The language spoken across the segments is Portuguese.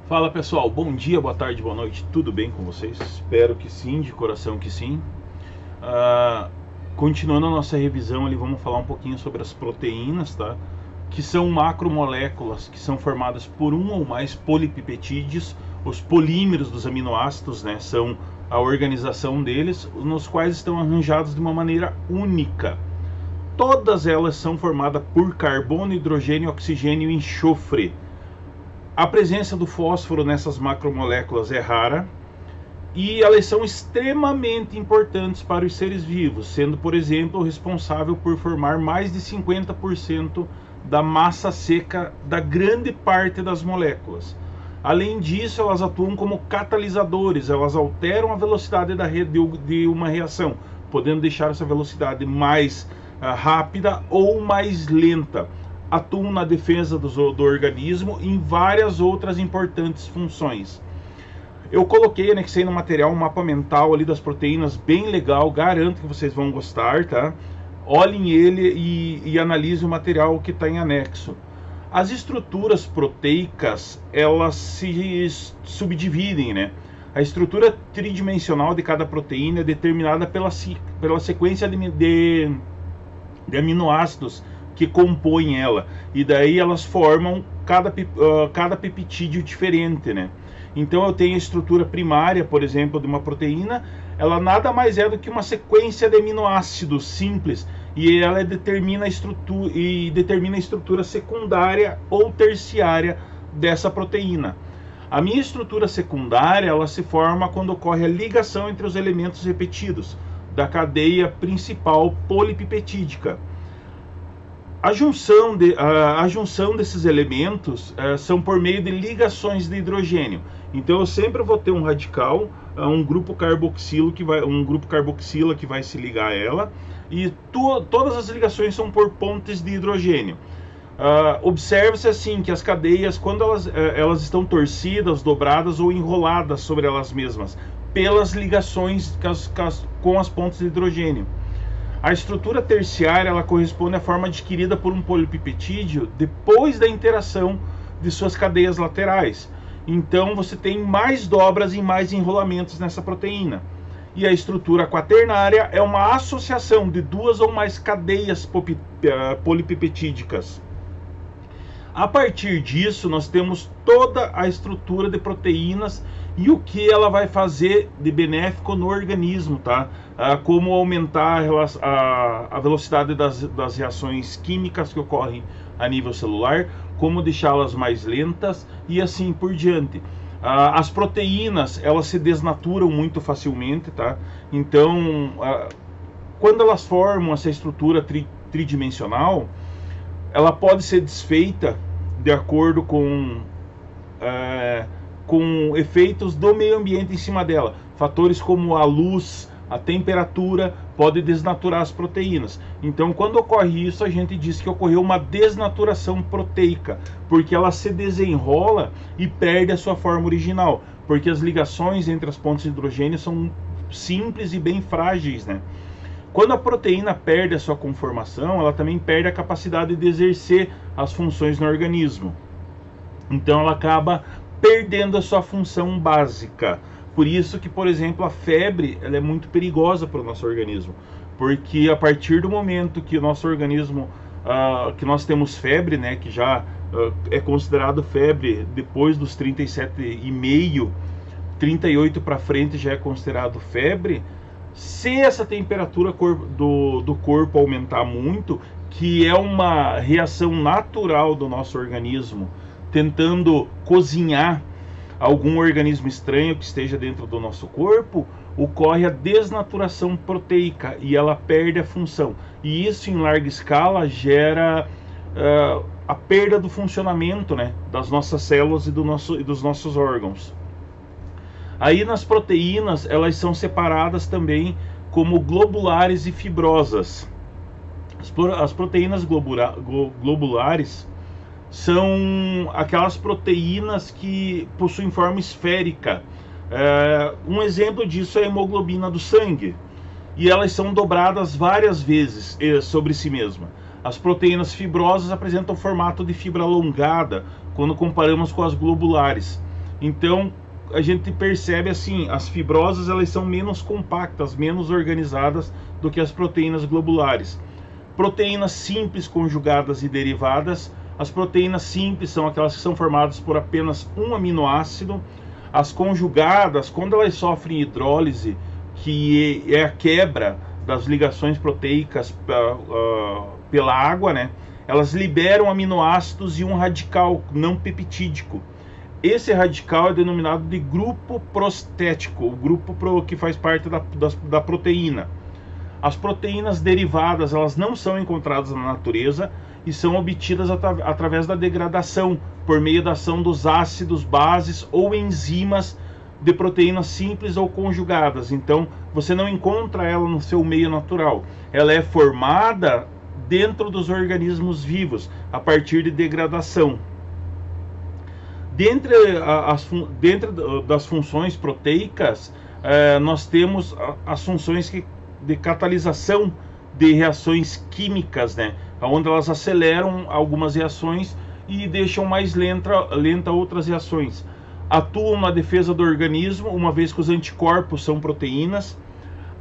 Fala pessoal, bom dia, boa tarde, boa noite, tudo bem com vocês? Espero que sim, de coração que sim. Ah, Continuando a nossa revisão ali, vamos falar um pouquinho sobre as proteínas, tá? Que são macromoléculas que são formadas por um ou mais polipeptídeos. Os polímeros dos aminoácidos, né, são a organização deles, nos quais estão arranjados de uma maneira única. Todas elas são formadas por carbono, hidrogênio, oxigênio e enxofre. A presença do fósforo nessas macromoléculas é rara e elas são extremamente importantes para os seres vivos, sendo, por exemplo, responsável por formar mais de 50% da massa seca da grande parte das moléculas. Além disso, elas atuam como catalisadores, elas alteram a velocidade de uma reação, podendo deixar essa velocidade mais rápida ou mais lenta. Atuam na defesa do organismo e em várias outras importantes funções. Eu coloquei, anexei no material um mapa mental ali das proteínas, bem legal, garanto que vocês vão gostar, tá? Olhem ele e analisem o material que está em anexo. As estruturas proteicas, elas se subdividem, né? A estrutura tridimensional de cada proteína é determinada pela sequência de aminoácidos que compõem ela, e daí elas formam cada peptídeo diferente, né? Então eu tenho a estrutura primária, por exemplo, de uma proteína, ela nada mais é do que uma sequência de aminoácidos simples, e ela determina a estrutura secundária ou terciária dessa proteína. A minha estrutura secundária, ela se forma quando ocorre a ligação entre os elementos repetidos da cadeia principal polipeptídica. A junção desses elementos são por meio de ligações de hidrogênio. Então eu sempre vou ter um radical, um grupo carboxila que vai se ligar a ela, e todas as ligações são por pontes de hidrogênio. Observe-se assim que as cadeias, quando elas estão torcidas, dobradas ou enroladas sobre elas mesmas, pelas ligações com as pontes de hidrogênio. A estrutura terciária, ela corresponde à forma adquirida por um polipeptídeo depois da interação de suas cadeias laterais. Então você tem mais dobras e mais enrolamentos nessa proteína. E a estrutura quaternária é uma associação de duas ou mais cadeias polipeptídicas. A partir disso, nós temos toda a estrutura de proteínas e o que ela vai fazer de benéfico no organismo, tá? Como aumentar a velocidade das reações químicas que ocorrem a nível celular, como deixá-las mais lentas e assim por diante. As proteínas, elas se desnaturam muito facilmente, tá? Então, quando elas formam essa estrutura tridimensional, ela pode ser desfeita de acordo com efeitos do meio ambiente em cima dela. Fatores como a luz, a temperatura, podem desnaturar as proteínas. Então, quando ocorre isso, a gente diz que ocorreu uma desnaturação proteica, porque ela se desenrola e perde a sua forma original, porque as ligações entre as pontes de hidrogênio são simples e bem frágeis, né? Quando a proteína perde a sua conformação, ela também perde a capacidade de exercer as funções no organismo. Então ela acaba perdendo a sua função básica. Por isso que, por exemplo, a febre, ela é muito perigosa para o nosso organismo. Porque a partir do momento que o nosso organismo, que nós temos febre, né, que já é considerado febre depois dos 37,5, 38 para frente já é considerado febre. Se essa temperatura do corpo aumentar muito, que é uma reação natural do nosso organismo, tentando cozinhar algum organismo estranho que esteja dentro do nosso corpo, ocorre a desnaturação proteica e ela perde a função. E isso em larga escala gera a perda do funcionamento, né, das nossas células e dos nossos órgãos. Aí nas proteínas, elas são separadas também como globulares e fibrosas. As proteínas globulares são aquelas proteínas que possuem forma esférica. Um exemplo disso é a hemoglobina do sangue. E elas são dobradas várias vezes sobre si mesma. As proteínas fibrosas apresentam formato de fibra alongada quando comparamos com as globulares. Então a gente percebe assim, as fibrosas elas são menos compactas, menos organizadas do que as proteínas globulares. Proteínas simples conjugadas e derivadas. As proteínas simples são aquelas que são formadas por apenas um aminoácido. As conjugadas, quando elas sofrem hidrólise, que é a quebra das ligações proteicas pela água, né? Elas liberam aminoácidos e um radical não peptídico. Esse radical é denominado de grupo prostético, o grupo que faz parte da proteína. As proteínas derivadas, elas não são encontradas na natureza e são obtidas através da degradação, por meio da ação dos ácidos, bases ou enzimas de proteínas simples ou conjugadas. Então, você não encontra ela no seu meio natural. Ela é formada dentro dos vivos, a partir de degradação. Dentre das funções proteicas, nós temos as funções de catalisação de reações químicas, né? Onde elas aceleram algumas reações e deixam mais lenta outras reações. Atuam na defesa do organismo, uma vez que os anticorpos são proteínas.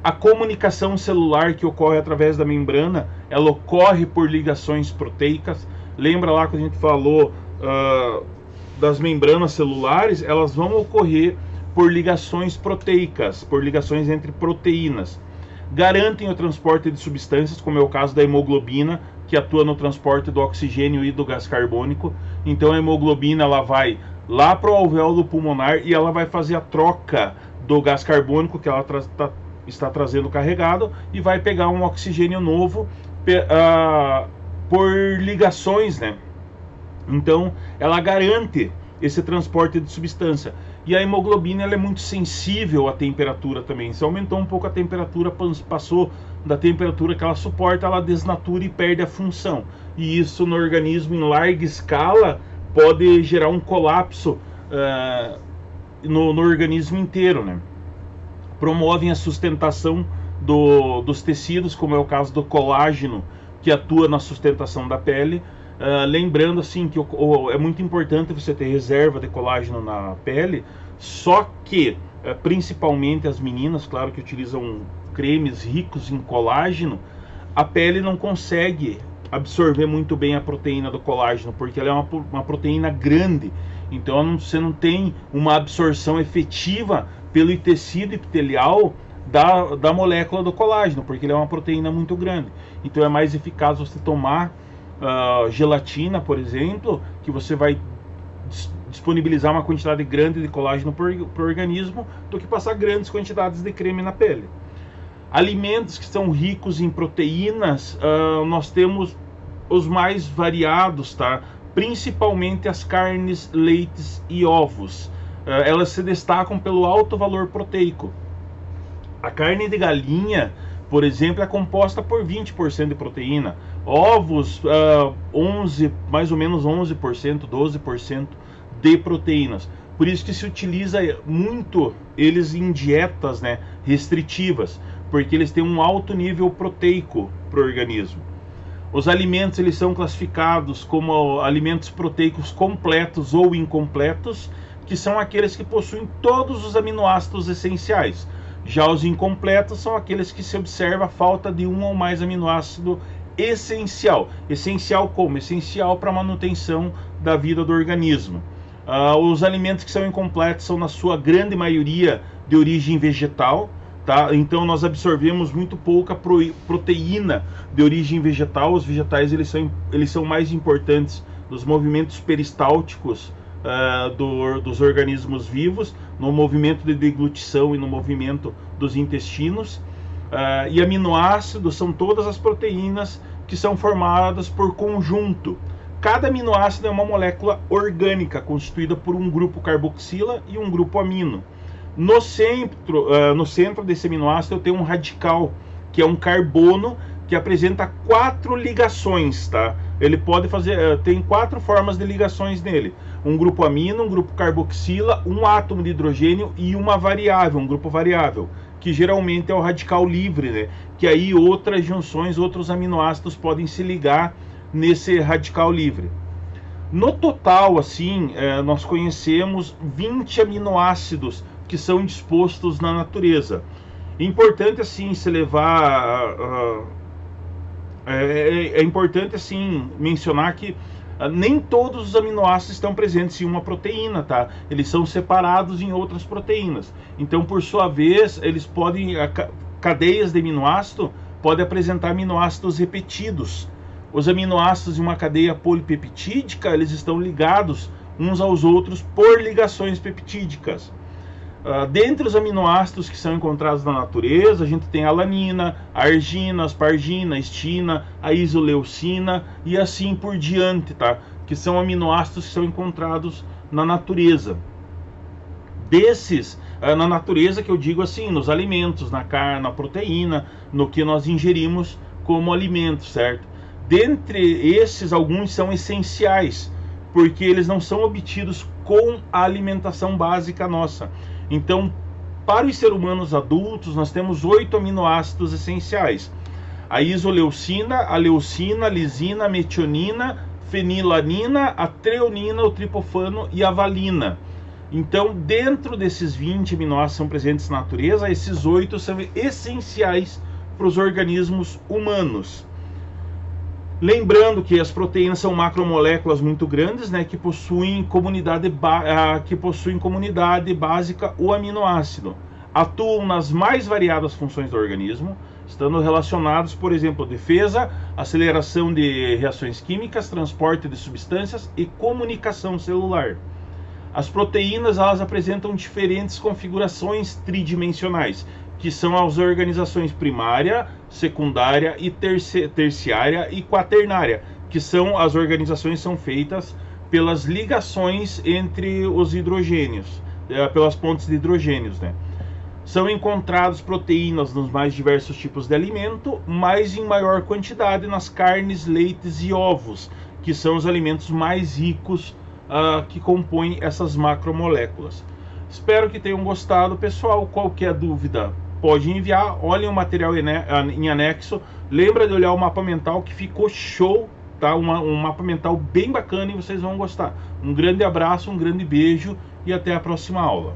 A comunicação celular que ocorre através da membrana, ela ocorre por ligações proteicas. Lembra lá que a gente falou das membranas celulares? Elas vão ocorrer por ligações proteicas, por ligações entre proteínas. Garantem o transporte de substâncias, como é o caso da hemoglobina, que atua no transporte do oxigênio e do gás carbônico. Então a hemoglobina ela vai lá para o alvéolo pulmonar e ela vai fazer a troca do gás carbônico que ela está trazendo carregado e vai pegar um oxigênio novo por ligações, né? Então ela garante esse transporte de substância. E a hemoglobina ela é muito sensível à temperatura também. Se aumentou um pouco a temperatura, passou da temperatura que ela suporta, ela desnatura e perde a função. E isso no organismo em larga escala pode gerar um colapso no organismo inteiro, né? Promovem a sustentação dos tecidos, como é o caso do colágeno, que atua na sustentação da pele. Lembrando assim que é muito importante você ter reserva de colágeno na pele, só que principalmente as meninas, claro, que utilizam cremes ricos em colágeno, a pele não consegue absorver muito bem a proteína do colágeno, porque ela é uma proteína grande, então você não tem uma absorção efetiva pelo tecido epitelial da molécula do colágeno, porque ele é uma proteína muito grande. Então é mais eficaz você tomar gelatina, por exemplo, que você vai disponibilizar uma quantidade grande de colágeno para o organismo, do que passar grandes quantidades de creme na pele. Alimentos que são ricos em proteínas, nós temos os mais variados, tá? Principalmente as carnes, leites e ovos. Elas se destacam pelo alto valor proteico. A carne de galinha, por exemplo, é composta por 20% de proteína. Ovos, mais ou menos 11%, 12% de proteínas. Por isso que se utiliza muito eles em dietas, né, restritivas, porque eles têm um alto nível proteico para o organismo. Os alimentos eles são classificados como alimentos proteicos completos ou incompletos, que são aqueles que possuem todos os aminoácidos essenciais. Já os incompletos são aqueles que se observa a falta de um ou mais aminoácido essencial. Essencial como? Essencial para a manutenção da vida do organismo. Os alimentos que são incompletos são, na sua grande maioria, de origem vegetal, tá? Então nós absorvemos muito pouca proteína de origem vegetal. Os vegetais eles são mais importantes nos movimentos peristálticos dos organismos vivos, no movimento de deglutição e no movimento dos intestinos. E aminoácidos são todas as proteínas que são formadas por conjunto. Cada aminoácido é uma molécula orgânica constituída por um grupo carboxila e um grupo amino. No centro desse aminoácido eu tenho um radical, que é um carbono que apresenta 4 ligações, tá? Ele pode fazer, tem 4 formas de ligações nele: um grupo amino, um grupo carboxila, um átomo de hidrogênio e uma variável, um grupo variável, que geralmente é o radical livre, né? Que aí outras junções, outros aminoácidos podem se ligar nesse radical livre. No total, assim, nós conhecemos 20 aminoácidos que são dispostos na natureza. Importante, assim, se levar... é importante, assim, mencionar que nem todos os aminoácidos estão presentes em uma proteína, tá? Eles são separados em outras proteínas. Então, por sua vez, eles podem... cadeias de aminoácido podem apresentar aminoácidos repetidos. Os aminoácidos em uma cadeia polipeptídica, eles estão ligados uns aos outros por ligações peptídicas. Dentre os aminoácidos que são encontrados na natureza, a gente tem a alanina, a argina, a aspargina, a estina, a isoleucina e assim por diante, tá? Que são aminoácidos que são encontrados na natureza. Desses, na natureza, que eu digo assim, nos alimentos, na carne, na proteína, no que nós ingerimos como alimento, certo? Dentre esses, alguns são essenciais, porque eles não são obtidos com a alimentação básica nossa. Então, para os seres humanos adultos, nós temos 8 aminoácidos essenciais: a isoleucina, a leucina, a lisina, a metionina, fenilanina, a treonina, o triptofano e a valina. Então, dentro desses 20 aminoácidos que são presentes na natureza, esses 8 são essenciais para os organismos humanos. Lembrando que as proteínas são macromoléculas muito grandes, né, que possuem comunidade básica o aminoácido. Atuam nas mais variadas funções do organismo, estando relacionados, por exemplo, defesa, aceleração de reações químicas, transporte de substâncias e comunicação celular. As proteínas, elas apresentam diferentes configurações tridimensionais, que são as organizações primária, secundária e terciária e quaternária, que são as organizações que são feitas pelas ligações entre os hidrogênios, pelas pontes de hidrogênios, né? São encontradas proteínas nos mais diversos tipos de alimento, mas em maior quantidade nas carnes, leites e ovos, que são os alimentos mais ricos que compõem essas macromoléculas. Espero que tenham gostado, pessoal. Qualquer dúvida, pode enviar. Olhem o material em anexo. Lembra de olhar o mapa mental, que ficou show, tá? Um mapa mental bem bacana e vocês vão gostar. Um grande abraço, um grande beijo e até a próxima aula.